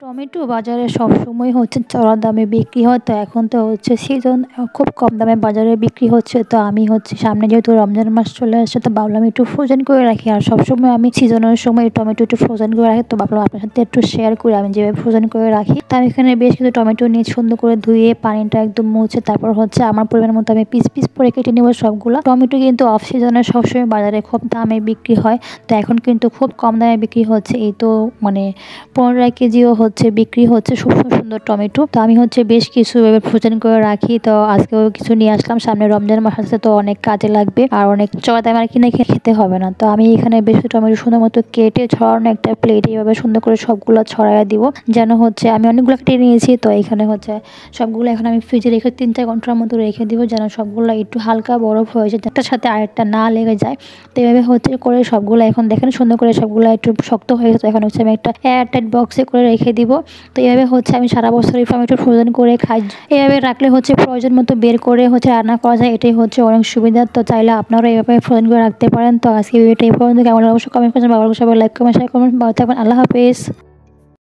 Tomato বাজারে সবসময় হচ্ছে চড়া দামে বিক্রি হয়। তো এখন তো হচ্ছে সিজন, খুব কম দামে বাজারে বিক্রি হচ্ছে। তো আমি হচ্ছে সামনে যেহেতু রমজান মাস চলে আসছে, তো ভাবলাম একটু ফ্রোজেন করে রাখি। আর সবসময় আমি সিজনের সময় টমেটো একটু ফ্রোজেন করে রাখি। তো ভাবলাম আপনার সাথে একটু শেয়ার করি আমি যেভাবে ফ্রোজেন করে রাখি। তো আমি এখানে বেশ কিছু টমেটো নিয়ে সুন্দর করে ধুয়ে পানিটা একদম মুছে তারপর হচ্ছে আমার পরিমাণ মতো আমি পিস পিস করে কেটে নেবো সবগুলো। টমেটো কিন্তু অফ সিজনে সবসময় বাজারে খুব দামে বিক্রি হয়। তো এখন কিন্তু খুব কম দামে বিক্রি হচ্ছে। এই তো মানে 15 কেজিও হচ্ছে বিক্রি হচ্ছে সুন্দর সুন্দর টমেটো। তো আমি হচ্ছে বেশ কিছু এভাবে ফ্রোজেন করে রাখি। তো আজকেও কিছু নিয়ে আসলাম, সামনে রমজান মাস আসছে, তো অনেক কাজে লাগবে আর অনেক চড়া দামে আর কিনে খেতে হবে না। তো আমি এখানে বেশ কিছু টমেটো সুন্দর মতো কেটে ছড়ানো একটা প্লেটে এভাবে সুন্দর করে সবগুলো ছড়াইয়া দিব, যেন হচ্ছে আমি অনেকগুলো কেটে নিয়েছি। তো এখানে হচ্ছে সবগুলো এখন আমি ফ্রিজে রেখে 3-4 ঘন্টার মতো রেখে দিব, যেন সবগুলো একটু হালকা বরফ হয়ে যায়, একটার সাথে আরেকটা না লেগে যায়। তো এভাবে হচ্ছে করে সবগুলো এখন দেখেন সুন্দর করে সবগুলো একটু শক্ত হয়ে গেছে। এখন হচ্ছে আমি একটা এয়ারটাইট বক্সে করে রেখে দিব। তো এভাবে হচ্ছে আমি সারা বছর এই টমেটো ফ্রোজেন করে খাই। এভাবে রাখলে হচ্ছে প্রয়োজন মতো বের করে হচ্ছে রান্না করা যায়, এটাই হচ্ছে অনেক সুবিধা। তো চাইলে আপনারা এভাবে ফ্রোজেন করে রাখতে পারেন। তো আজকে ভিডিওটা এই পর্যন্ত, কেমন অবশ্যই কমেন্ট করবেন, ভালো লাগলে সবাই লাইক কমেন্ট শেয়ার করবেন। ভালো থাকবেন, আল্লাহ হাফেজ।